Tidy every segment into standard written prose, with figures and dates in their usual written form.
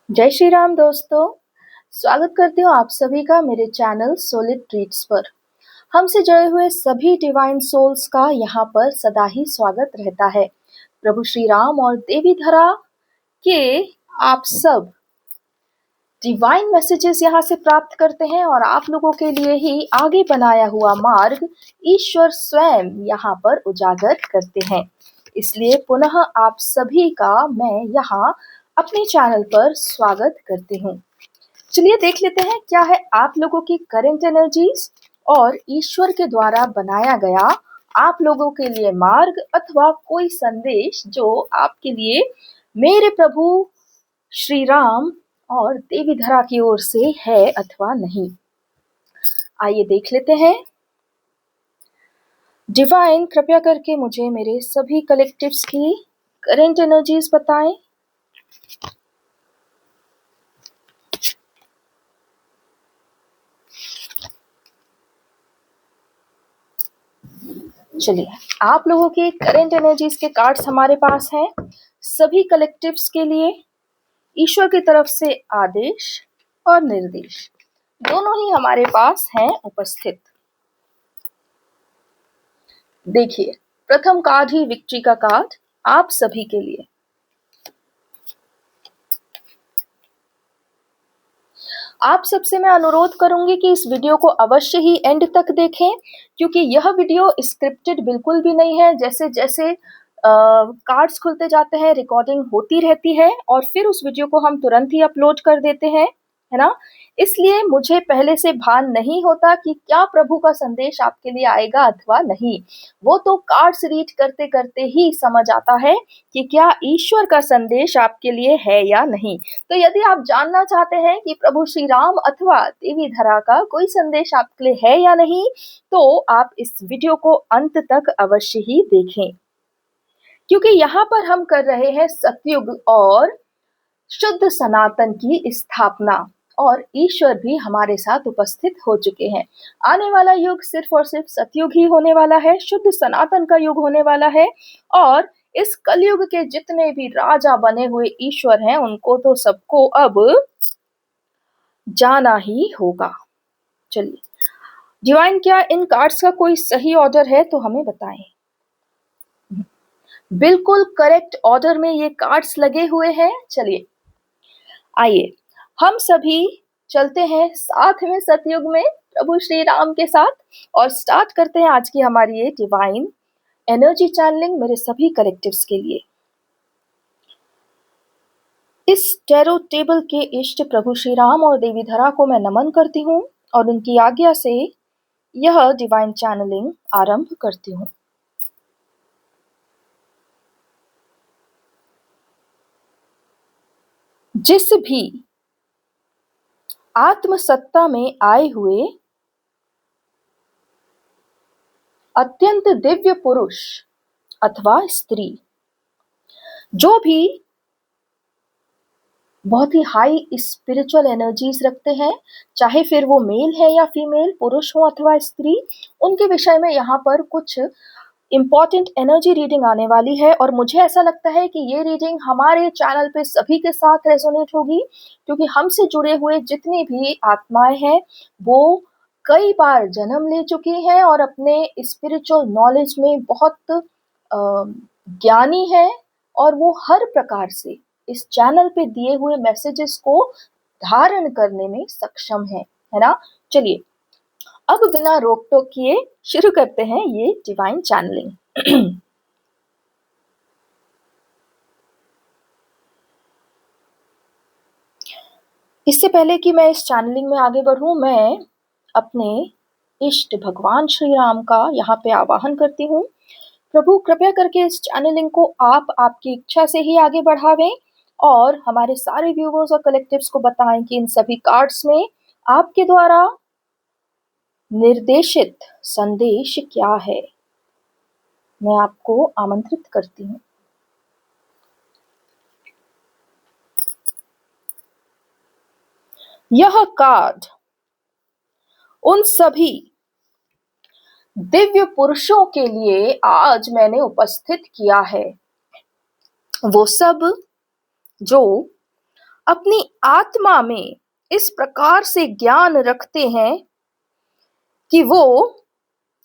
जय श्री राम दोस्तों। स्वागत करती हूँ आप सभी का मेरे चैनल सोलिड ट्रीट्स पर। हमसे जुड़े हुए सभी डिवाइन सोल्स का यहाँ पर सदा ही स्वागत रहता है। प्रभु श्री राम और देवी धरा के आप सब डिवाइन मैसेजेस यहाँ से प्राप्त करते हैं और आप लोगों के लिए ही आगे बनाया हुआ मार्ग ईश्वर स्वयं यहाँ पर उजागर करते हैं। इसलिए पुनः आप सभी का मैं यहाँ अपने चैनल पर स्वागत करती हूँ। चलिए देख लेते हैं क्या है आप लोगों की करंट एनर्जीज और ईश्वर के द्वारा बनाया गया आप लोगों के लिए मार्ग अथवा कोई संदेश जो आपके लिए मेरे प्रभु श्री राम और देवी धरा की ओर से है अथवा नहीं। आइए देख लेते हैं। डिवाइन कृपया करके मुझे मेरे सभी कलेक्टिव्स की करंट एनर्जीज बताएं। चलिए आप लोगों के करंट एनर्जीज के कार्ड्स हमारे पास हैं। सभी कलेक्टिव्स के लिए ईश्वर की तरफ से आदेश और निर्देश दोनों ही हमारे पास हैं उपस्थित। देखिए प्रथम कार्ड ही विक्ट्री का कार्ड आप सभी के लिए। आप सबसे मैं अनुरोध करूंगी कि इस वीडियो को अवश्य ही एंड तक देखें, क्योंकि यह वीडियो स्क्रिप्टेड बिल्कुल भी नहीं है। जैसे जैसे कार्ड्स खुलते जाते हैं रिकॉर्डिंग होती रहती है और फिर उस वीडियो को हम तुरंत ही अपलोड कर देते हैं, है ना। इसलिए मुझे पहले से भान नहीं होता कि क्या प्रभु का संदेश आपके लिए आएगा अथवा नहीं। वो तो कार्ड्स रीड करते करते ही समझ आता है कि क्या ईश्वर का संदेश आपके लिए है या नहीं। तो यदि आप जानना चाहते हैं कि प्रभु श्री राम अथवा देवी धरा का कोई संदेश आपके लिए है या नहीं, तो आप इस वीडियो को अंत तक अवश्य ही देखें, क्योंकि यहाँ पर हम कर रहे हैं सतयुग और शुद्ध सनातन की स्थापना और ईश्वर भी हमारे साथ उपस्थित हो चुके हैं। आने वाला युग सिर्फ और सिर्फ सतयुग ही होने वाला है, शुद्ध सनातन का युग होने वाला है। और इस कलयुग के जितने भी राजा बने हुए ईश्वर हैं उनको तो सबको अब जाना ही होगा। चलिए डिवाइन, क्या इन कार्ड्स का कोई सही ऑर्डर है तो हमें बताएं। बिल्कुल करेक्ट ऑर्डर में ये कार्ड्स लगे हुए हैं। चलिए आइए हम सभी चलते हैं साथ में सतयुग में प्रभु श्री राम के साथ और स्टार्ट करते हैं आज की हमारी ये डिवाइन एनर्जी चैनलिंग मेरे सभी कलेक्टिव्स के लिए। इस टैरो टेबल के इष्ट प्रभु श्री राम और देवी धरा को मैं नमन करती हूँ और उनकी आज्ञा से यह डिवाइन चैनलिंग आरंभ करती हूँ। जिस भी आत्मसत्ता में आए हुए अत्यंत दिव्य पुरुष अथवा स्त्री, जो भी बहुत ही हाई स्पिरिचुअल एनर्जीज रखते हैं, चाहे फिर वो मेल है या फीमेल, पुरुष हो अथवा स्त्री, उनके विषय में यहाँ पर कुछ इम्पॉर्टेंट एनर्जी रीडिंग आने वाली है। और मुझे ऐसा लगता है कि ये रीडिंग हमारे चैनल पे सभी के साथ रेजोनेट होगी, क्योंकि हमसे जुड़े हुए जितनी भी आत्माएं हैं वो कई बार जन्म ले चुकी हैं और अपने स्पिरिचुअल नॉलेज में बहुत ज्ञानी है और वो हर प्रकार से इस चैनल पे दिए हुए मैसेजेस को धारण करने में सक्षम है ना। चलिए अब बिना रोक टोक किए शुरू करते हैं ये डिवाइन चैनलिंग। इससे पहले कि मैं इस चैनलिंग में आगे बढ़ूं, मैं अपने इष्ट भगवान श्री राम का यहाँ पे आवाहन करती हूँ। प्रभु कृपया करके इस चैनलिंग को आप आपकी इच्छा से ही आगे बढ़ावें और हमारे सारे व्यूवर्स और कलेक्टिव्स को बताएं कि इन सभी कार्ड्स में आपके द्वारा निर्देशित संदेश क्या है। मैं आपको आमंत्रित करती हूँ। यह कार्ड उन सभी दिव्य पुरुषों के लिए आज मैंने उपस्थित किया है, वो सब जो अपनी आत्मा में इस प्रकार से ज्ञान रखते हैं कि वो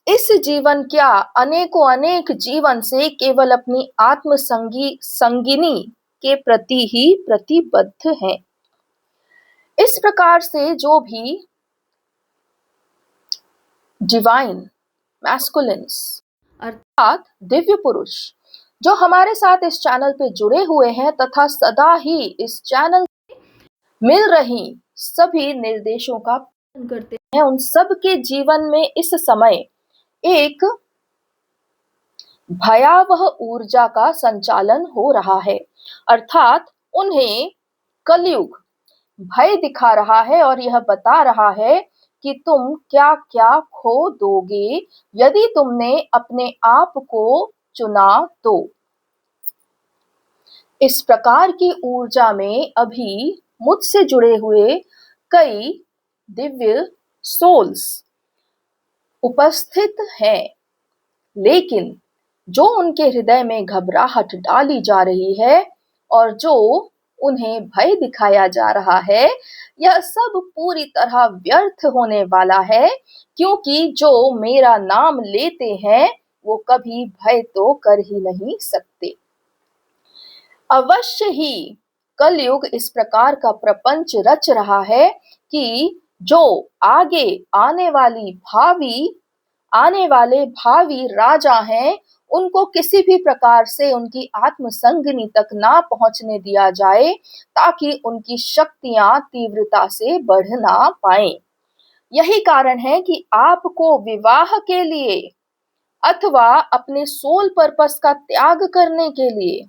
इस जीवन क्या अनेकों अनेक जीवन से केवल अपनी संगिनी के प्रति ही प्रतिबद्ध हैं। इस प्रकार से जो भी डिवाइन मैस्कुलिन्स अर्थात दिव्य पुरुष जो हमारे साथ इस चैनल पे जुड़े हुए हैं तथा सदा ही इस चैनल मिल रही सभी निर्देशों का पालन करते हैं, उन सब के जीवन में इस समय एक भयावह ऊर्जा का संचालन हो रहा है। अर्थात उन्हें कलयुग भय दिखा रहा है और यह बता रहा है कि तुम क्या क्या खो दोगे यदि तुमने अपने आप को चुना तो। इस प्रकार की ऊर्जा में अभी मुझसे जुड़े हुए कई दिव्य सोल्स उपस्थित हैं, लेकिन जो उनके हृदय में घबराहट डाली जा रही है और जो उन्हें भय दिखाया जा रहा है, यह सब पूरी तरह व्यर्थ होने वाला है, क्योंकि जो मेरा नाम लेते हैं वो कभी भय तो कर ही नहीं सकते। अवश्य ही कलयुग इस प्रकार का प्रपंच रच रहा है कि जो आगे आने वाले भावी राजा हैं, उनको किसी भी प्रकार से उनकी आत्मसंगिनी तक ना पहुंचने दिया जाए, ताकि उनकी शक्तियां तीव्रता से बढ़ ना पाएं। यही कारण है कि आपको विवाह के लिए अथवा अपने सोल पर्पस का त्याग करने के लिए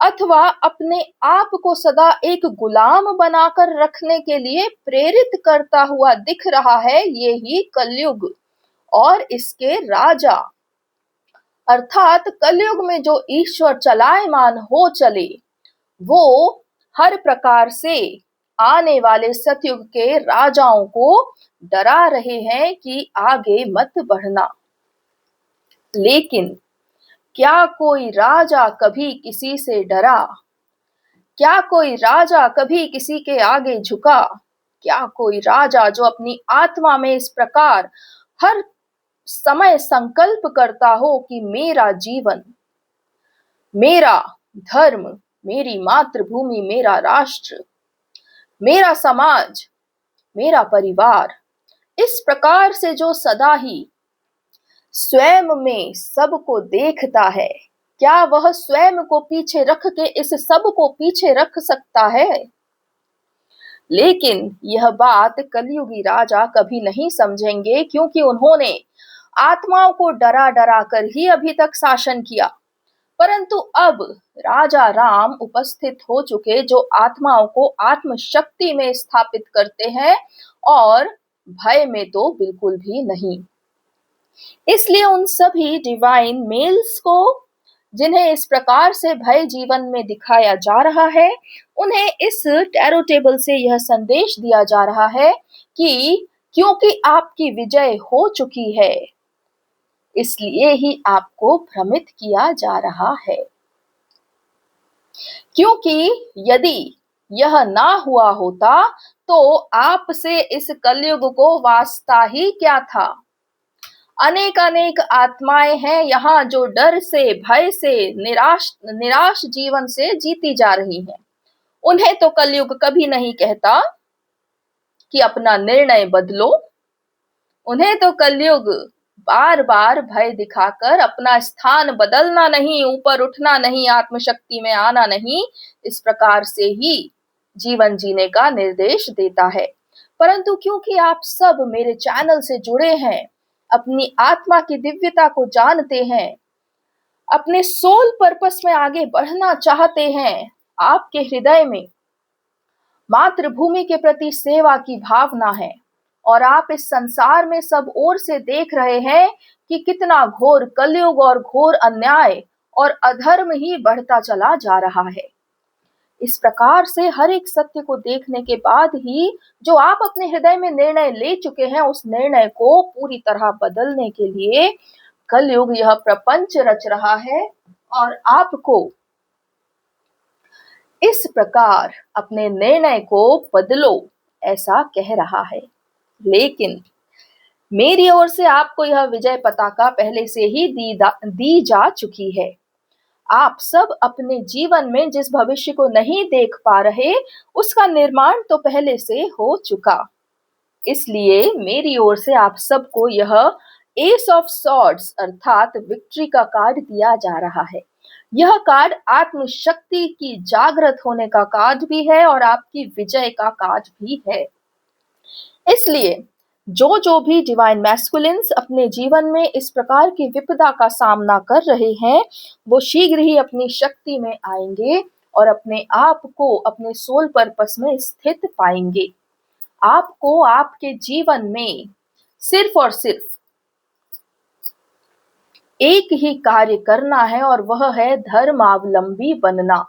अथवा अपने आप को सदा एक गुलाम बनाकर रखने के लिए प्रेरित करता हुआ दिख रहा है ये ही कलयुग और इसके राजा। अर्थात कलयुग में जो ईश्वर चलायमान हो चले वो हर प्रकार से आने वाले सतयुग के राजाओं को डरा रहे हैं कि आगे मत बढ़ना। लेकिन क्या कोई राजा कभी किसी से डरा? क्या कोई राजा कभी किसी के आगे झुका? क्या कोई राजा जो अपनी आत्मा में इस प्रकार हर समय संकल्प करता हो कि मेरा जीवन, मेरा धर्म, मेरी मातृभूमि, मेरा राष्ट्र, मेरा समाज, मेरा परिवार, इस प्रकार से जो सदा ही स्वयं में सबको देखता है, क्या वह स्वयं को पीछे रख के इस सब को पीछे रख सकता है? लेकिन यह बात कलयुगी राजा कभी नहीं समझेंगे, क्योंकि उन्होंने आत्माओं को डरा डरा कर ही अभी तक शासन किया। परंतु अब राजा राम उपस्थित हो चुके जो आत्माओं को आत्मशक्ति में स्थापित करते हैं और भय में तो बिल्कुल भी नहीं। इसलिए उन सभी डिवाइन मेल्स को जिन्हें इस प्रकार से भय जीवन में दिखाया जा रहा है, उन्हें इस टैरो टेबल से यह संदेश दिया जा रहा है कि क्योंकि आपकी विजय हो चुकी है, इसलिए ही आपको भ्रमित किया जा रहा है। क्योंकि यदि यह ना हुआ होता तो आपसे इस कलयुग को वास्ता ही क्या था। अनेक अनेक आत्माएं हैं यहाँ जो डर से, भय से, निराश जीवन से जीती जा रही हैं। उन्हें तो कलयुग कभी नहीं कहता कि अपना निर्णय बदलो। उन्हें तो कलयुग बार बार भय दिखाकर अपना स्थान बदलना नहीं, ऊपर उठना नहीं, आत्मशक्ति में आना नहीं, इस प्रकार से ही जीवन जीने का निर्देश देता है। परंतु क्योंकि आप सब मेरे चैनल से जुड़े हैं, अपनी आत्मा की दिव्यता को जानते हैं, अपने सोल पर्पस में आगे बढ़ना चाहते हैं, आपके हृदय में मातृभूमि के प्रति सेवा की भावना है और आप इस संसार में सब ओर से देख रहे हैं कि कितना घोर कलयुग और घोर अन्याय और अधर्म ही बढ़ता चला जा रहा है। इस प्रकार से हर एक सत्य को देखने के बाद ही जो आप अपने हृदय में निर्णय ले चुके हैं, उस निर्णय को पूरी तरह बदलने के लिए कलयुग यह प्रपंच रच रहा है और आपको इस प्रकार अपने निर्णय को बदलो, ऐसा कह रहा है। लेकिन मेरी ओर से आपको यह विजय पताका पहले से ही दी जा चुकी है। आप सब अपने जीवन में जिस भविष्य को नहीं देख पा रहे, उसका निर्माण तो पहले से हो चुका। इसलिए मेरी ओर से आप सबको यह एस ऑफ सॉर्ड्स अर्थात विक्ट्री का कार्ड दिया जा रहा है। यह कार्ड आत्मशक्ति की जागृत होने का कार्ड भी है और आपकी विजय का कार्ड भी है। इसलिए जो भी डिवाइन मैस्कुलिन्स अपने जीवन में इस प्रकार की विपदा का सामना कर रहे हैं, वो शीघ्र ही अपनी शक्ति में आएंगे और अपने आप को अपने सोल पर्पस में स्थित पाएंगे। आपको आपके जीवन में सिर्फ और सिर्फ एक ही कार्य करना है और वह है धर्मावलंबी बनना,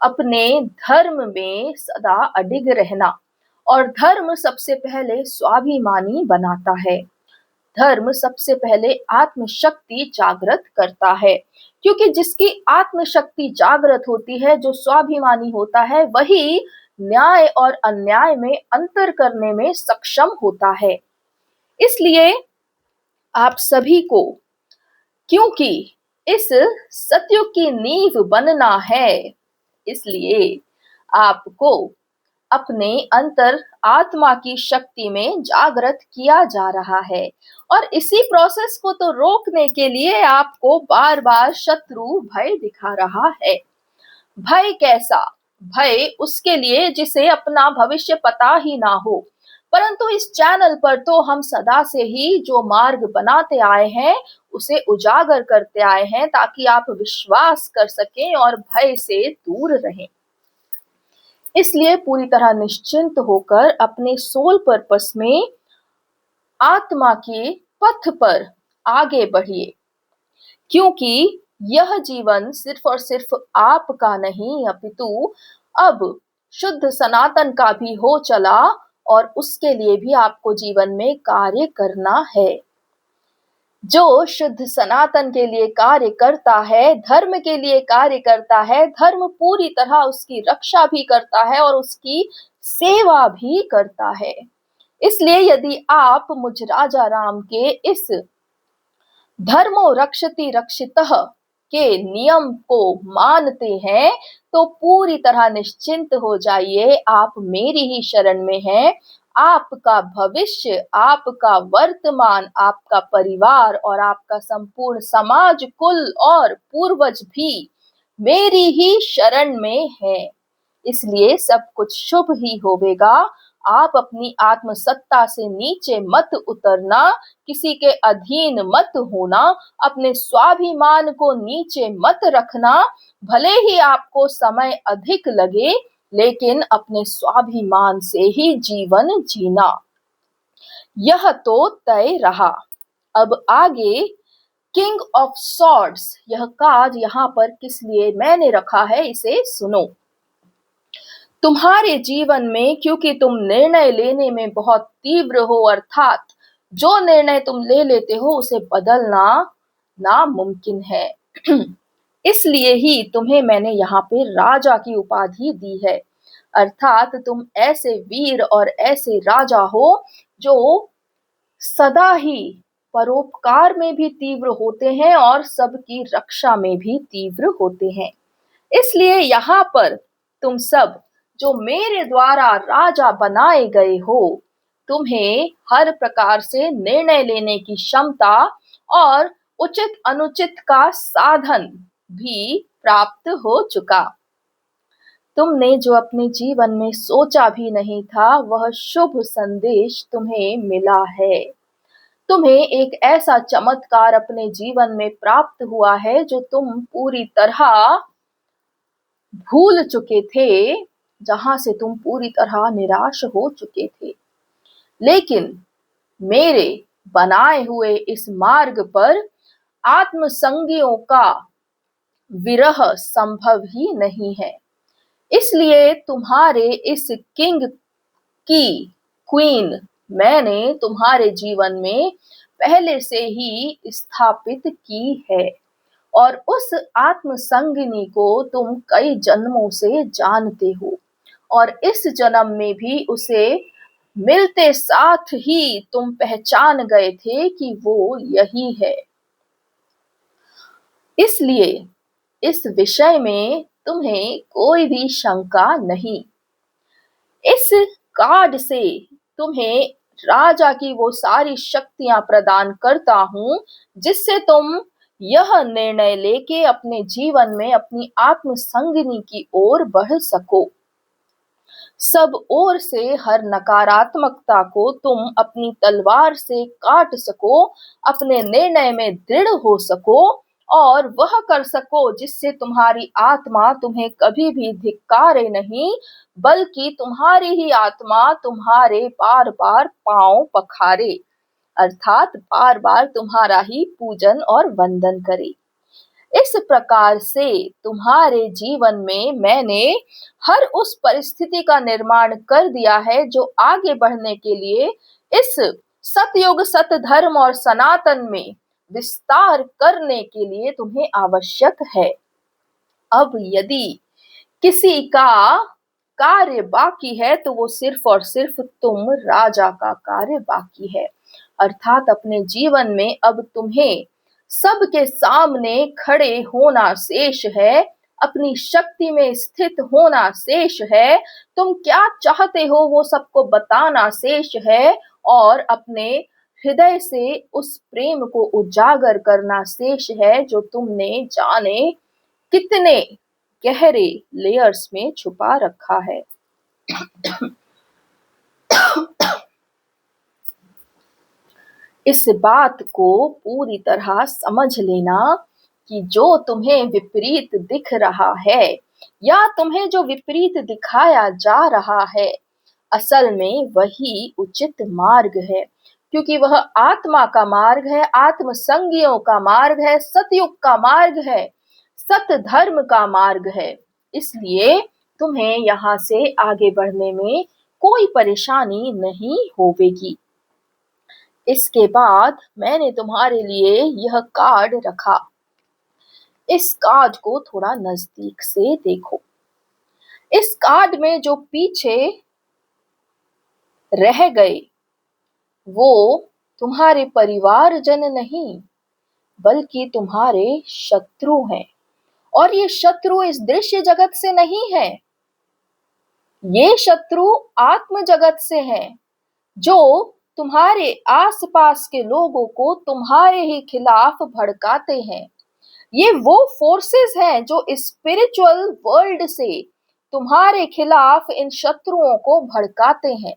अपने धर्म में सदा अडिग रहना। और धर्म सबसे पहले स्वाभिमानी बनाता है। धर्म सबसे पहले आत्मशक्ति जागृत करता है, क्योंकि जिसकी आत्मशक्ति जागृत होती है, जो स्वाभिमानी होता है, वही न्याय और अन्याय में अंतर करने में सक्षम होता है। इसलिए आप सभी को, क्योंकि इस सत्युग की नींव बनना है, इसलिए आपको अपने अंतर आत्मा की शक्ति में जागृत किया जा रहा है। और इसी प्रोसेस को तो रोकने के लिए आपको बार बार शत्रु भय दिखा रहा है। भय कैसा? भय उसके लिए जिसे अपना भविष्य पता ही ना हो। परंतु इस चैनल पर तो हम सदा से ही जो मार्ग बनाते आए हैं, उसे उजागर करते आए हैं, ताकि आप विश्वास कर सकें और भय से दूर रहें। इसलिए पूरी तरह निश्चिंत होकर अपने सोल पर्पस में आत्मा के पथ पर आगे बढ़िए, क्योंकि यह जीवन सिर्फ और सिर्फ आपका नहीं, अपितु अब शुद्ध सनातन का भी हो चला और उसके लिए भी आपको जीवन में कार्य करना है। जो शुद्ध सनातन के लिए कार्य करता है, धर्म के लिए कार्य करता है, धर्म पूरी तरह उसकी रक्षा भी करता है और उसकी सेवा भी करता है। इसलिए यदि आप मुझ राजा राम के इस धर्मो रक्षति रक्षितः के नियम को मानते हैं, तो पूरी तरह निश्चिंत हो जाइए, आप मेरी ही शरण में हैं। आपका भविष्य, आपका वर्तमान, आपका परिवार और आपका संपूर्ण समाज, कुल और पूर्वज भी मेरी ही शरण में है। इसलिए सब कुछ शुभ ही होवेगा। आप अपनी आत्मसत्ता से नीचे मत उतरना, किसी के अधीन मत होना, अपने स्वाभिमान को नीचे मत रखना। भले ही आपको समय अधिक लगे, लेकिन अपने स्वाभिमान से ही जीवन जीना। यह तो तय रहा। अब आगे किंग ऑफ सॉर्ड्स, यह कार्ड यहाँ पर किस लिए मैंने रखा है, इसे सुनो। तुम्हारे जीवन में क्योंकि तुम निर्णय लेने में बहुत तीव्र हो, अर्थात जो निर्णय तुम ले लेते हो उसे बदलना नामुमकिन है। इसलिए ही तुम्हें मैंने यहाँ पे राजा की उपाधि दी है। अर्थात तुम ऐसे वीर और ऐसे राजा हो जो सदा ही परोपकार में भी तीव्र होते हैं और सबकी रक्षा में भी तीव्र होते हैं। इसलिए यहाँ पर तुम सब जो मेरे द्वारा राजा बनाए गए हो, तुम्हें हर प्रकार से निर्णय लेने की क्षमता और उचित अनुचित का साधन भी प्राप्त हो चुका। तुमने जो अपने जीवन में सोचा भी नहीं था, वह शुभ संदेश तुम्हें मिला है। तुम्हें एक ऐसा चमत्कार अपने जीवन में प्राप्त हुआ है जो तुम पूरी तरह भूल चुके थे, जहां से तुम पूरी तरह निराश हो चुके थे। लेकिन मेरे बनाए हुए इस मार्ग पर आत्मसंगियों का विरह संभव ही नहीं है। इसलिए तुम्हारे इस किंग की क्वीन मैंने तुम्हारे जीवन में पहले से ही स्थापित की है और उस आत्मसंगिनी को तुम कई जन्मों से जानते हो और इस जन्म में भी उसे मिलते साथ ही तुम पहचान गए थे कि वो यही है। इसलिए इस विषय में तुम्हें कोई भी शंका नहीं। इस कार्ड से तुम्हें राजा की वो सारी शक्तियां प्रदान करता हूं जिससे तुम यह निर्णय लेके अपने जीवन में अपनी आत्मसंगिनी की ओर बढ़ सको। सब ओर से हर नकारात्मकता को तुम अपनी तलवार से काट सको, अपने निर्णय में दृढ़ हो सको और वह कर सको जिससे तुम्हारी आत्मा तुम्हें कभी भी धिक्कारे नहीं, बल्कि तुम्हारी ही आत्मा तुम्हारे बार बार पांव पखारे, अर्थात बार बार तुम्हारा ही पूजन और वंदन करे। इस प्रकार से तुम्हारे जीवन में मैंने हर उस परिस्थिति का निर्माण कर दिया है जो आगे बढ़ने के लिए इस सतयुग, सतधर्म और सनातन में विस्तार करने के लिए तुम्हें आवश्यक है। अब यदि किसी का कार्य बाकी है तो वो सिर्फ और सिर्फ तुम राजा का कार्य बाकी है, अर्थात अपने जीवन में अब तुम्हें सबके सामने खड़े होना शेष है, अपनी शक्ति में स्थित होना शेष है, तुम क्या चाहते हो वो सबको बताना शेष है और अपने हृदय से उस प्रेम को उजागर करना शेष है जो तुमने जाने कितने गहरे लेयर्स में छुपा रखा है। इस बात को पूरी तरह समझ लेना कि जो तुम्हें विपरीत दिख रहा है या तुम्हें जो विपरीत दिखाया जा रहा है, असल में वही उचित मार्ग है, क्योंकि वह आत्मा का मार्ग है, आत्मसंगियों का मार्ग है, सतयुग का मार्ग है, सत धर्म का मार्ग है। इसलिए तुम्हें यहाँ से आगे बढ़ने में कोई परेशानी नहीं होवेगी। इसके बाद मैंने तुम्हारे लिए यह कार्ड रखा। इस कार्ड को थोड़ा नजदीक से देखो। इस कार्ड में जो पीछे रह गए वो तुम्हारे परिवारजन नहीं, बल्कि तुम्हारे शत्रु हैं। और ये शत्रु इस दृश्य जगत से नहीं है, ये शत्रु आत्म जगत से हैं, जो तुम्हारे आसपास के लोगों को तुम्हारे ही खिलाफ भड़काते हैं। ये वो फोर्सेस हैं जो स्पिरिचुअल वर्ल्ड से तुम्हारे खिलाफ इन शत्रुओं को भड़काते हैं।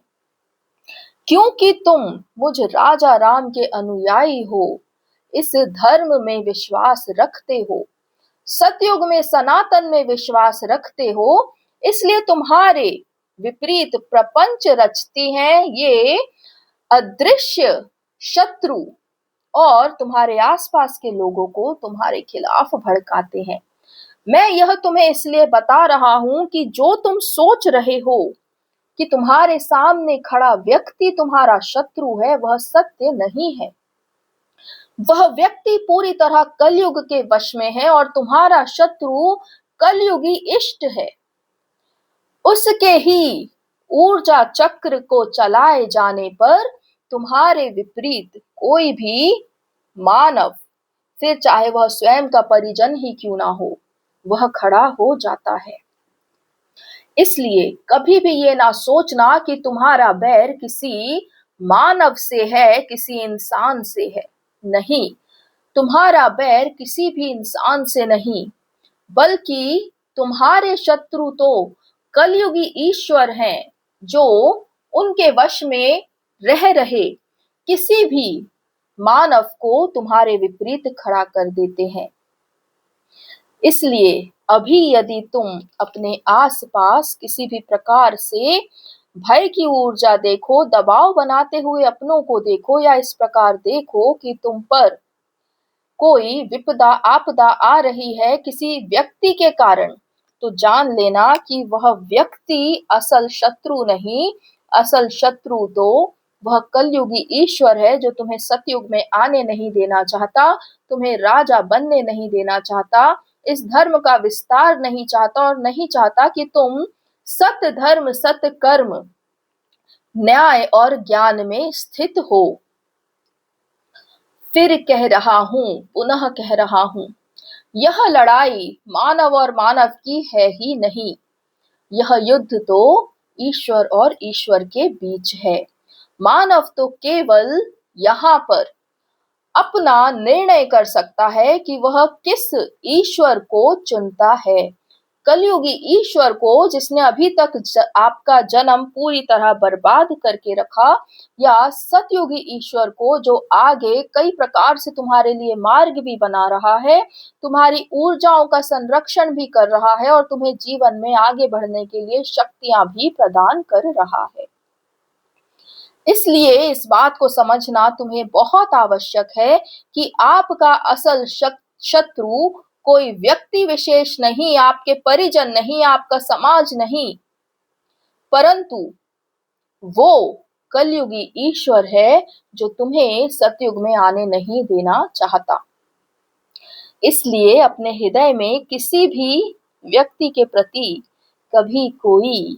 क्योंकि तुम मुझ राजा राम के अनुयायी हो, इस धर्म में विश्वास रखते हो, सतयुग में सनातन में विश्वास रखते हो, इसलिए तुम्हारे विपरीत प्रपंच रचती हैं ये अदृश्य शत्रु और तुम्हारे आसपास के लोगों को तुम्हारे खिलाफ भड़काते हैं। मैं यह तुम्हें इसलिए बता रहा हूं कि जो तुम सोच रहे हो कि तुम्हारे सामने खड़ा व्यक्ति तुम्हारा शत्रु है, वह सत्य नहीं है। वह व्यक्ति पूरी तरह कलयुग के वश में है और तुम्हारा शत्रु कलयुगी इष्ट है। उसके ही ऊर्जा चक्र को चलाए जाने पर तुम्हारे विपरीत कोई भी मानव, फिर चाहे वह स्वयं का परिजन ही क्यों ना हो, वह खड़ा हो जाता है। इसलिए कभी भी ये ना सोचना कि तुम्हारा बैर किसी मानव से है, किसी इंसान से है। नहीं, तुम्हारा बैर किसी भी इंसान से नहीं, बल्कि तुम्हारे शत्रु तो कलयुगी ईश्वर हैं, जो उनके वश में रह रहे किसी भी मानव को तुम्हारे विपरीत खड़ा कर देते हैं। इसलिए अभी यदि तुम अपने आसपास किसी भी प्रकार से भय की ऊर्जा देखो, दबाव बनाते हुए अपनों को देखो, या इस प्रकार देखो कि तुम पर कोई विपदा आपदा आ रही है किसी व्यक्ति के कारण, तो जान लेना कि वह व्यक्ति असल शत्रु नहीं, असल शत्रु तो वह कलयुगी ईश्वर है जो तुम्हें सतयुग में आने नहीं देना चाहता, तुम्हें राजा बनने नहीं देना चाहता, इस धर्म का विस्तार नहीं चाहता और नहीं चाहता कि तुम सत धर्म, सत कर्म, न्याय और ज्ञान में स्थित हो। फिर कह रहा हूं, पुनः कह रहा हूं, यह लड़ाई मानव और मानव की है ही नहीं, यह युद्ध तो ईश्वर और ईश्वर के बीच है। मानव तो केवल यहाँ पर अपना निर्णय कर सकता है कि वह किस ईश्वर को चुनता है। कलयुगी ईश्वर को जिसने अभी तक आपका जन्म पूरी तरह बर्बाद करके रखा, या सतयुगी ईश्वर को जो आगे कई प्रकार से तुम्हारे लिए मार्ग भी बना रहा है, तुम्हारी ऊर्जाओं का संरक्षण भी कर रहा है और तुम्हें जीवन में आगे बढ़ने के लिए शक्तियां भी प्रदान कर रहा है। इसलिए इस बात को समझना तुम्हें बहुत आवश्यक है कि आपका असल शत्रु कोई व्यक्ति विशेष नहीं, आपके परिजन नहीं, आपका समाज नहीं, परंतु वो कलयुगी ईश्वर है जो तुम्हें सतयुग में आने नहीं देना चाहता। इसलिए अपने हृदय में किसी भी व्यक्ति के प्रति कभी कोई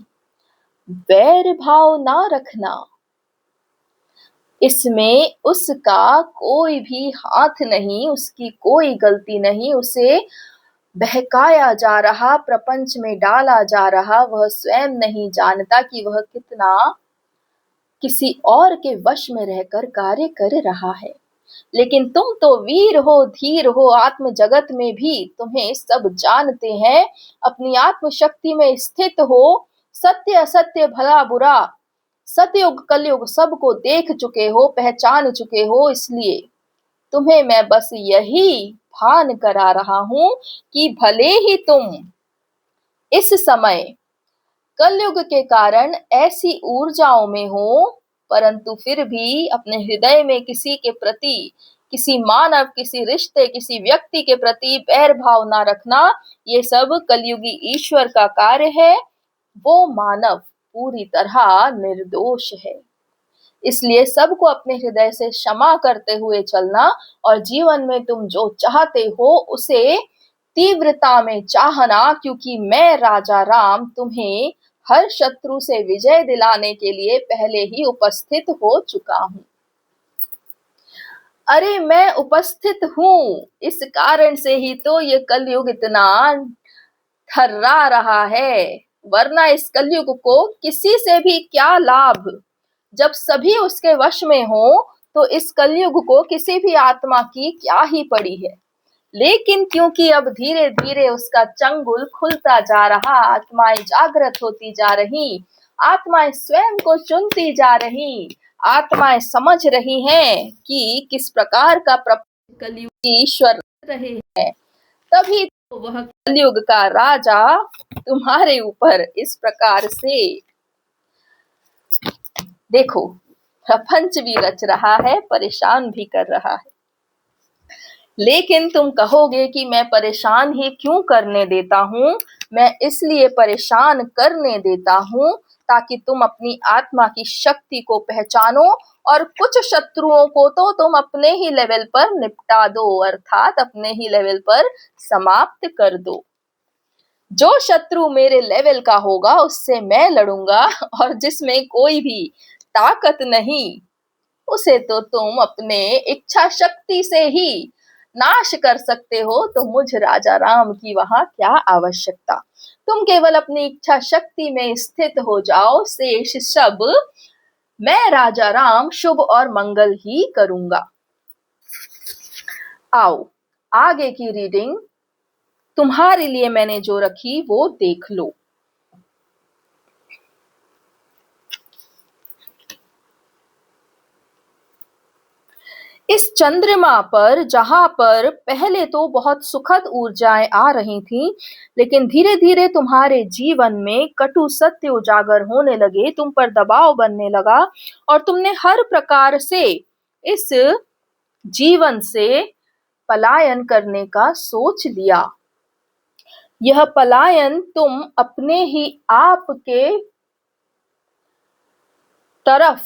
वैर भाव ना रखना। इसमें उसका कोई भी हाथ नहीं, उसकी कोई गलती नहीं, उसे बहकाया जा रहा, प्रपंच में डाला जा रहा, वह स्वयं नहीं जानता कि वह कितना किसी और के वश में रहकर कार्य कर रहा है। लेकिन तुम तो वीर हो, धीर हो, आत्म जगत में भी तुम्हें सब जानते हैं, अपनी आत्म शक्ति में स्थित हो, सत्य असत्य, भला बुरा, सतयुग कलयुग सबको देख चुके हो, पहचान चुके हो। इसलिए तुम्हें मैं बस यही भान करा रहा हूं कि भले ही तुम इस समय कलयुग के कारण ऐसी ऊर्जाओं में हो, परंतु फिर भी अपने हृदय में किसी के प्रति, किसी मानव, किसी रिश्ते, किसी व्यक्ति के प्रति बैर भाव ना रखना। ये सब कलयुगी ईश्वर का कार्य है। वो मानव पूरी तरह निर्दोष है। इसलिए सबको अपने हृदय से क्षमा करते हुए चलना और जीवन में तुम जो चाहते हो उसे तीव्रता में चाहना, क्योंकि मैं राजा राम तुम्हें हर शत्रु से विजय दिलाने के लिए पहले ही उपस्थित हो चुका हूं। अरे मैं उपस्थित हूं, इस कारण से ही तो ये कलयुग इतना थर्रा रहा है, वरना इस कलयुग को किसी से भी क्या लाभ। जब सभी उसके वश में हो तो इस कलयुग को किसी भी आत्मा की क्या ही पड़ी है। लेकिन क्योंकि अब धीरे धीरे उसका चंगुल खुलता जा रहा, आत्माएं जागृत होती जा रही, आत्माएं स्वयं को चुनती जा रही, आत्माएं समझ रही हैं कि किस प्रकार का कलयुग ईश्वर रहे हैं, तभी तो वह कलयुग का राजा तुम्हारे ऊपर इस प्रकार से देखो प्रपंच भी रच रहा है, परेशान भी कर रहा है। लेकिन तुम कहोगे कि मैं परेशान ही क्यों करने देता हूं? मैं इसलिए परेशान करने देता हूं ताकि तुम अपनी आत्मा की शक्ति को पहचानो और कुछ शत्रुओं को तो तुम अपने ही लेवल पर निपटा दो, अर्थात अपने ही लेवल पर समाप्त कर दो। जो शत्रु मेरे लेवल का होगा उससे मैं लड़ूंगा, और जिसमें कोई भी ताकत नहीं उसे तो तुम अपने इच्छा शक्ति से ही नाश कर सकते हो। तो मुझ राजा राम की वहां क्या आवश्यकता। तुम केवल अपनी इच्छा शक्ति में स्थित हो जाओ, शेष सब मैं राजा राम शुभ और मंगल ही करूंगा। आओ आगे की रीडिंग तुम्हारे लिए मैंने जो रखी वो देख लो। इस चंद्रमा पर, जहां पर पहले तो बहुत सुखद ऊर्जाएं आ रही थीं, लेकिन धीरे धीरे तुम्हारे जीवन में कटु सत्य उजागर होने लगे, तुम पर दबाव बनने लगा और तुमने हर प्रकार से इस जीवन से पलायन करने का सोच लिया। यह पलायन तुम अपने ही आप के तरफ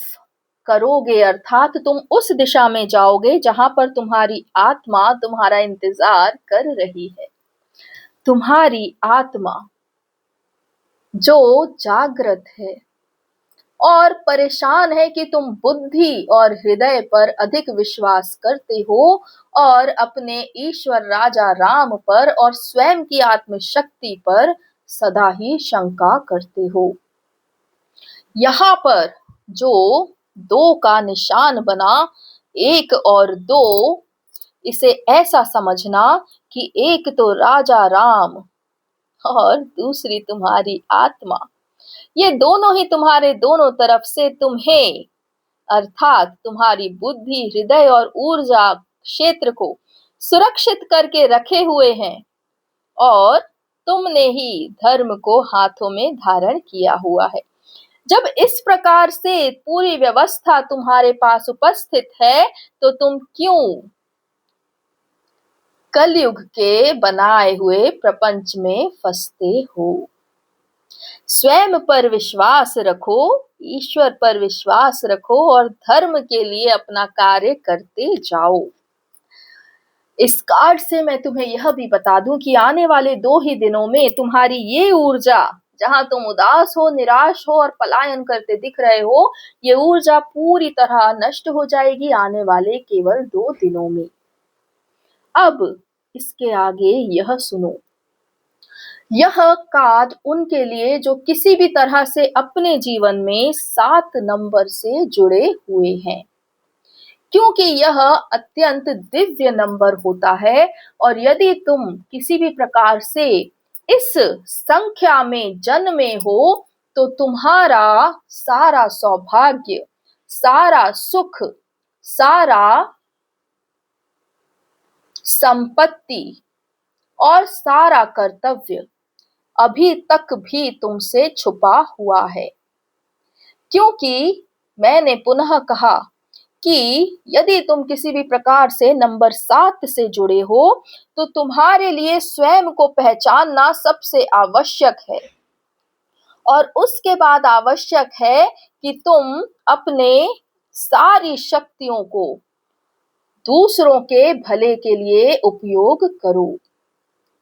करोगे अर्थात तुम उस दिशा में जाओगे जहां पर तुम्हारी आत्मा तुम्हारा इंतजार कर रही है। तुम्हारी आत्मा जो जागृत है और परेशान है कि तुम बुद्धि और हृदय पर अधिक विश्वास करते हो और अपने ईश्वर राजा राम पर और स्वयं की आत्मशक्ति पर सदा ही शंका करते हो। यहाँ पर जो 2 का निशान बना, 1 और 2, इसे ऐसा समझना कि एक तो राजा राम और दूसरी तुम्हारी आत्मा, ये दोनों ही तुम्हारे दोनों तरफ से तुम्हें अर्थात तुम्हारी बुद्धि, हृदय और ऊर्जा क्षेत्र को सुरक्षित करके रखे हुए हैं और तुमने ही धर्म को हाथों में धारण किया हुआ है। जब इस प्रकार से पूरी व्यवस्था तुम्हारे पास उपस्थित है तो तुम क्यों कलयुग के बनाए हुए प्रपंच में फंसते हो? स्वयं पर विश्वास रखो, ईश्वर पर विश्वास रखो और धर्म के लिए अपना कार्य करते जाओ। इस कार्ड से मैं तुम्हें यह भी बता दूं कि आने वाले 2 ही दिनों में तुम्हारी ये ऊर्जा, जहां तुम उदास हो, निराश हो और पलायन करते दिख रहे हो, ये ऊर्जा पूरी तरह नष्ट हो जाएगी आने वाले केवल 2 दिनों में। अब इसके आगे यह सुनो, यह कार्ड उनके लिए जो किसी भी तरह से अपने जीवन में 7 नंबर से जुड़े हुए हैं, क्योंकि यह अत्यंत दिव्य नंबर होता है और यदि तुम किसी भी प्रकार से इस संख्या में जन्मे हो तो तुम्हारा सारा सौभाग्य, सारा सुख, सारा संपत्ति और सारा कर्तव्य अभी तक भी तुमसे छुपा हुआ है। क्योंकि मैंने पुनः कहा कि यदि तुम किसी भी प्रकार से नंबर 7 से जुड़े हो तो तुम्हारे लिए स्वयं को पहचानना सबसे आवश्यक है और उसके बाद आवश्यक है कि तुम अपने सारी शक्तियों को दूसरों के भले के लिए उपयोग करो।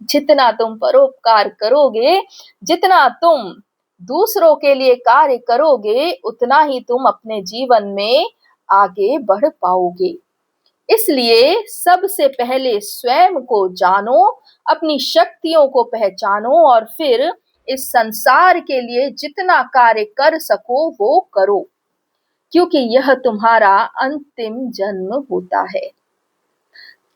जितना तुम परोपकार करोगे, जितना तुम दूसरों के लिए कार्य करोगे, उतना ही तुम अपने जीवन में आगे बढ़ पाओगे। इसलिए सबसे पहले स्वयं को जानो, अपनी शक्तियों को पहचानो और फिर इस संसार के लिए जितना कार्य कर सको वो करो, क्योंकि यह तुम्हारा अंतिम जन्म होता है।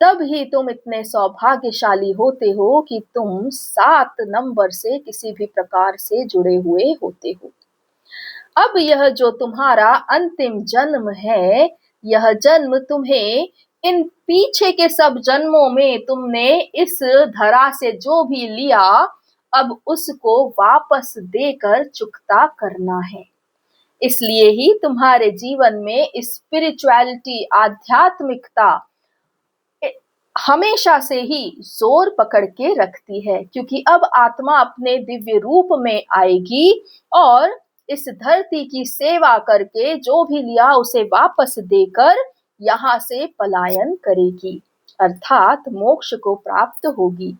तब ही तुम इतने सौभाग्यशाली होते हो कि तुम 7 नंबर से किसी भी प्रकार से जुड़े हुए होते हो। अब यह जो तुम्हारा अंतिम जन्म है, यह जन्म तुम्हें इन पीछे के सब जन्मों में तुमने इस धरा से जो भी लिया, अब उसको वापस देकर चुकता करना है। इसलिए ही तुम्हारे जीवन में स्पिरिचुअलिटी, आध्यात्मिकता हमेशा से ही जोर पकड़ के रखती है, क्योंकि अब आत्मा अपने दिव्य रूप में आएगी और इस धरती की सेवा करके जो भी लिया उसे वापस देकर यहाँ से पलायन करेगी, अर्थात मोक्ष को प्राप्त होगी।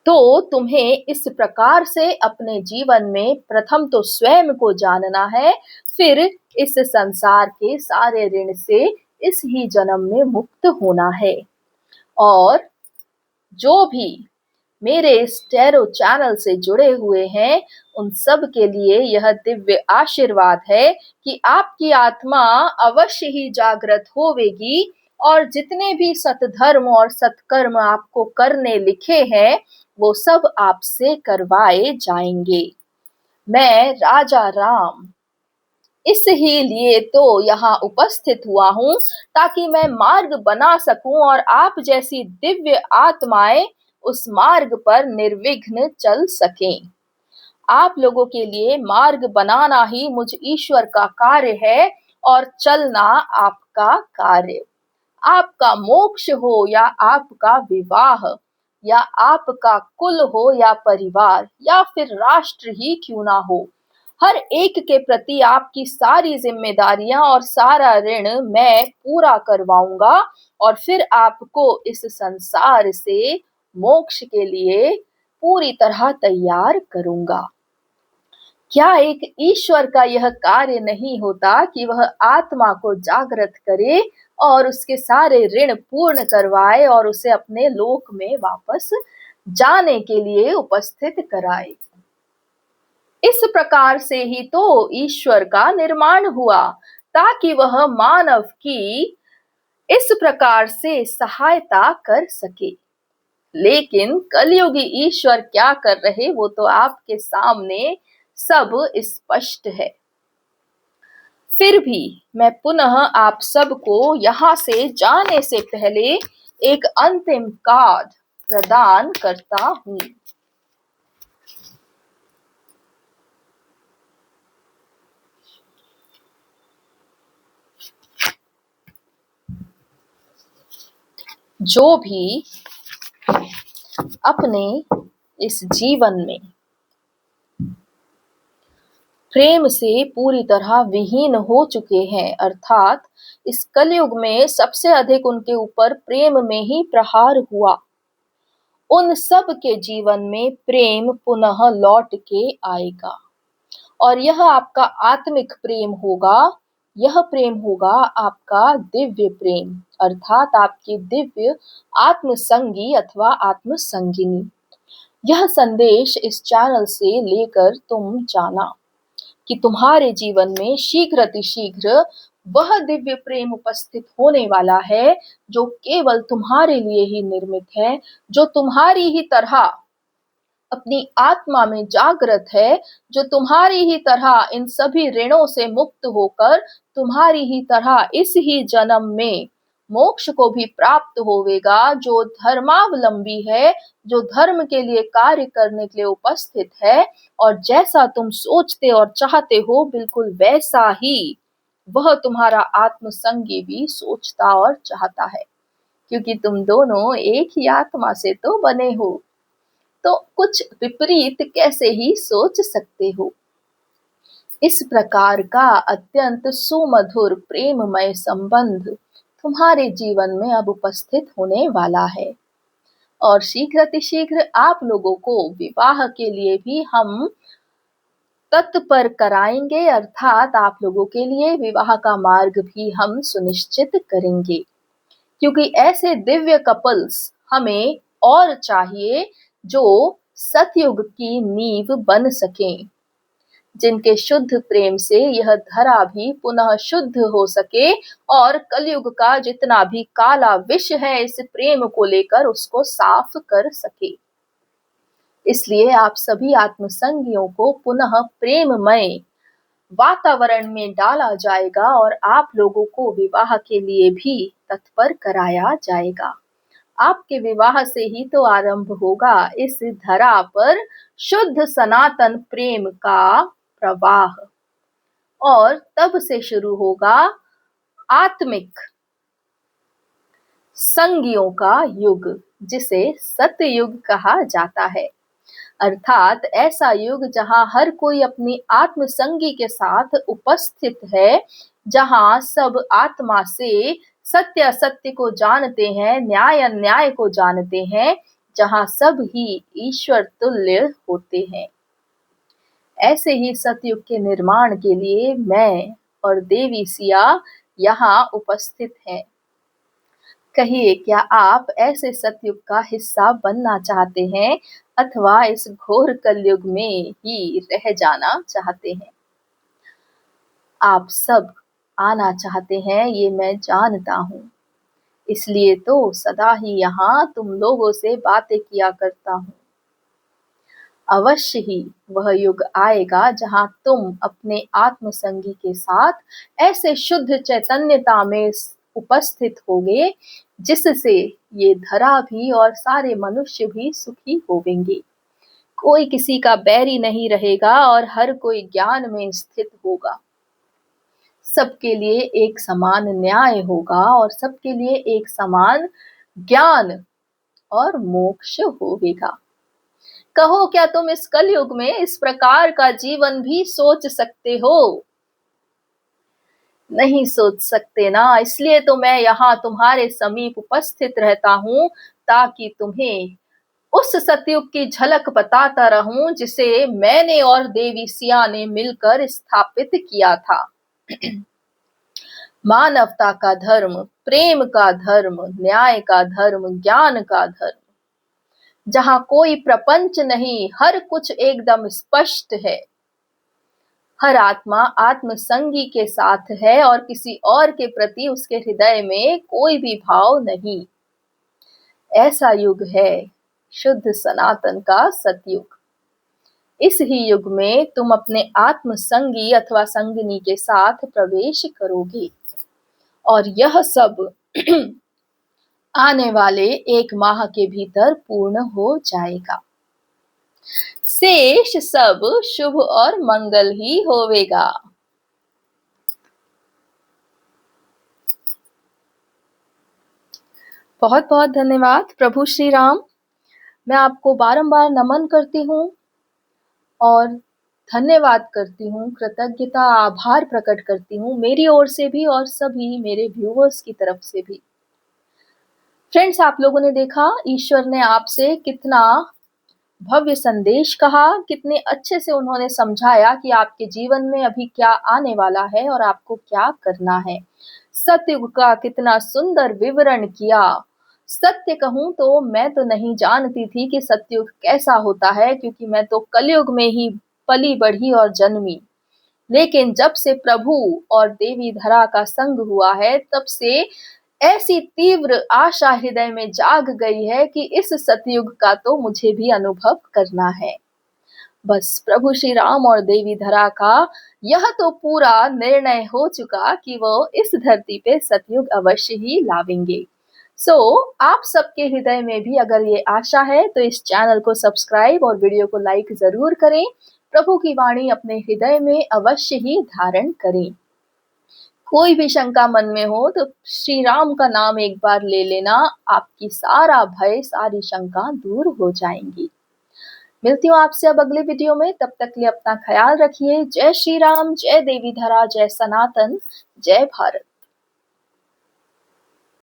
तो तुम्हें इस प्रकार से अपने जीवन में प्रथम तो स्वयं को जानना है, फिर इस संसार के सारे ऋण से इस ही जन्म में मुक्त होना है। और जो भी मेरे इस टैरो चैनल से जुड़े हुए हैं, उन सब के लिए यह दिव्य आशीर्वाद है कि आपकी आत्मा अवश्य ही जागृत होवेगी और जितने भी सतधर्म और सत्कर्म आपको करने लिखे हैं, वो सब आपसे करवाए जाएंगे। मैं राजा राम इस ही लिए तो यहाँ उपस्थित हुआ हूँ, ताकि मैं मार्ग बना सकूं और आप जैसी दिव्य आत्माएं उस मार्ग पर निर्विघ्न चल सकें। आप लोगों के लिए मार्ग बनाना ही मुझ ईश्वर का कार्य है और चलना आपका कार्य। आपका मोक्ष हो या आपका विवाह या आपका कुल हो या परिवार या फिर राष्ट्र ही क्यों ना हो, हर एक के प्रति आपकी सारी जिम्मेदारियां और सारा ऋण मैं पूरा करवाऊंगा और फिर आपको इस संसार से मोक्ष के लिए पूरी तरह तैयार करूंगा। क्या एक ईश्वर का यह कार्य नहीं होता कि वह आत्मा को जागृत करे और उसके सारे ऋण पूर्ण करवाए और उसे अपने लोक में वापस जाने के लिए उपस्थित कराए। इस प्रकार से ही तो ईश्वर का निर्माण हुआ, ताकि वह मानव की इस प्रकार से सहायता कर सके। लेकिन कलयुगी ईश्वर क्या कर रहे वो तो आपके सामने सब स्पष्ट है। फिर भी मैं पुनः आप सबको यहाँ से जाने से पहले एक अंतिम कार्ड प्रदान करता हूँ। जो भी अपने इस जीवन में प्रेम से पूरी तरह विहीन हो चुके हैं, अर्थात इस कलयुग में सबसे अधिक उनके ऊपर प्रेम में ही प्रहार हुआ, उन सब के जीवन में प्रेम पुनः लौट के आएगा और यह आपका आत्मिक प्रेम होगा। यह प्रेम होगा आपका दिव्य प्रेम, अर्थात आपकी दिव्य आत्मसंगी अथवा आत्मसंगिनी। यह संदेश इस चैनल से लेकर तुम जाना कि तुम्हारे जीवन में शीघ्र अतिशीघ्र वह दिव्य प्रेम उपस्थित होने वाला है जो केवल तुम्हारे लिए ही निर्मित है, जो तुम्हारी ही तरह अपनी आत्मा में जागृत है, जो तुम्हारी ही तरह इन सभी ऋणों से मुक्त होकर तुम्हारी ही तरह इस ही जन्म में मोक्ष को भी प्राप्त होवेगा, जो धर्मावलंबी है, जो धर्म के लिए कार्य करने के लिए उपस्थित है और जैसा तुम सोचते और चाहते हो बिल्कुल वैसा ही वह तुम्हारा आत्मसंगी भी सोचता और चाहता है, क्योंकि तुम दोनों एक ही आत्मा से तो बने हो, तो कुछ विपरीत कैसे ही सोच सकते हो। इस प्रकार का अत्यंत सुमधुर प्रेममय संबंध तुम्हारे जीवन में अब उपस्थित होने वाला है और शीघ्र अतिशीघ्र आप लोगों को विवाह के लिए भी हम तत्पर कराएंगे, अर्थात आप लोगों के लिए विवाह का मार्ग भी हम सुनिश्चित करेंगे, क्योंकि ऐसे दिव्य कपल्स हमें और चाहिए जो सतयुग की नींव बन सकें, जिनके शुद्ध प्रेम से यह धरा भी पुनः शुद्ध हो सके और कलयुग का जितना भी काला विष है इस प्रेम को लेकर उसको साफ कर सके। इसलिए आप सभी आत्मसंगियों को पुनः प्रेममय वातावरण में डाला जाएगा और आप लोगों को विवाह के लिए भी तत्पर कराया जाएगा। आपके विवाह से ही तो आरंभ होगा इस धरा पर शुद्ध सनातन प्रेम का प्रवाह और तब से शुरू होगा आत्मिक संगियों का युग, जिसे सतयुग कहा जाता है, अर्थात ऐसा युग जहां हर कोई अपनी आत्मसंगी के साथ उपस्थित है, जहां सब आत्मा से सत्य असत्य को जानते हैं, न्याय अन्याय को जानते हैं, जहां सब ही ईश्वर तुल्य होते हैं। ऐसे ही सतयुग के निर्माण के लिए मैं और देवी सिया यहाँ उपस्थित हैं। कहिए, क्या आप ऐसे सतयुग का हिस्सा बनना चाहते हैं अथवा इस घोर कलयुग में ही रह जाना चाहते हैं? आप सब आना चाहते हैं ये मैं जानता हूँ, इसलिए तो सदा ही यहाँ तुम लोगों से बातें किया करता हूँ। अवश्य ही वह युग आएगा जहां तुम अपने आत्मसंगी के साथ ऐसे शुद्ध चैतन्यता में उपस्थित होगे जिससे ये धरा भी और सारे मनुष्य भी सुखी होवेंगे। कोई किसी का बैरी नहीं रहेगा और हर कोई ज्ञान में स्थित होगा। सबके लिए एक समान न्याय होगा और सबके लिए एक समान ज्ञान और मोक्ष होवेगा। कहो क्या तुम इस कलयुग में इस प्रकार का जीवन भी सोच सकते हो? नहीं सोच सकते ना, इसलिए तो मैं यहाँ तुम्हारे समीप उपस्थित रहता हूँ, ताकि तुम्हें उस सतयुग की झलक बताता रहूं जिसे मैंने और देवी सिया ने मिलकर स्थापित किया था। मानवता का धर्म, प्रेम का धर्म, न्याय का धर्म, ज्ञान का धर्म, जहां कोई प्रपंच नहीं, हर कुछ एकदम स्पष्ट है। हर आत्मा आत्मसंगी के साथ है और किसी और के प्रति उसके हृदय में कोई भी भाव नहीं। ऐसा युग है शुद्ध सनातन का सतयुग। इस ही युग में तुम अपने आत्मसंगी अथवा संगिनी के साथ प्रवेश करोगे और यह सब आने वाले 1 माह के भीतर पूर्ण हो जाएगा। शेष सब शुभ और मंगल ही होवेगा। बहुत बहुत धन्यवाद प्रभु श्री राम। मैं आपको बारंबार नमन करती हूँ और धन्यवाद करती हूँ, कृतज्ञता आभार प्रकट करती हूँ मेरी ओर से भी और सभी मेरे व्यूअर्स की तरफ से भी। फ्रेंड्स, आप लोगों ने देखा ईश्वर ने आपसे कितना भव्य संदेश कहा, कितने अच्छे से उन्होंने समझाया कि आपके जीवन में अभी क्या आने वाला है और आपको क्या करना है। सतयुग का कितना सुंदर विवरण किया। सत्य कहूं तो मैं तो नहीं जानती थी कि सतयुग कैसा होता है, क्योंकि मैं तो कलयुग में ही पली बढ़ी और जन्मी। लेकिन जब से प्रभु और देवी धरा का संग हुआ है, तब से ऐसी तीव्र आशा हृदय में जाग गई है कि इस सतयुग का तो मुझे भी अनुभव करना है। बस प्रभु श्री राम और देवी धरा का यह तो पूरा निर्णय हो चुका कि वो इस धरती पे सतयुग अवश्य ही लावेंगे। आप सबके हृदय में भी अगर ये आशा है तो इस चैनल को सब्सक्राइब और वीडियो को लाइक जरूर करें। प्रभु की वाणी अपने हृदय में अवश्य ही धारण करें। कोई भी शंका मन में हो तो श्री राम का नाम एक बार ले लेना, आपकी सारा भय, सारी शंका दूर हो जाएंगी। मिलती हूँ आपसे अब अगले वीडियो में, तब तक के लिए अपना ख्याल रखिए। जय श्री राम, जय देवी धरा, जय सनातन, जय भारत।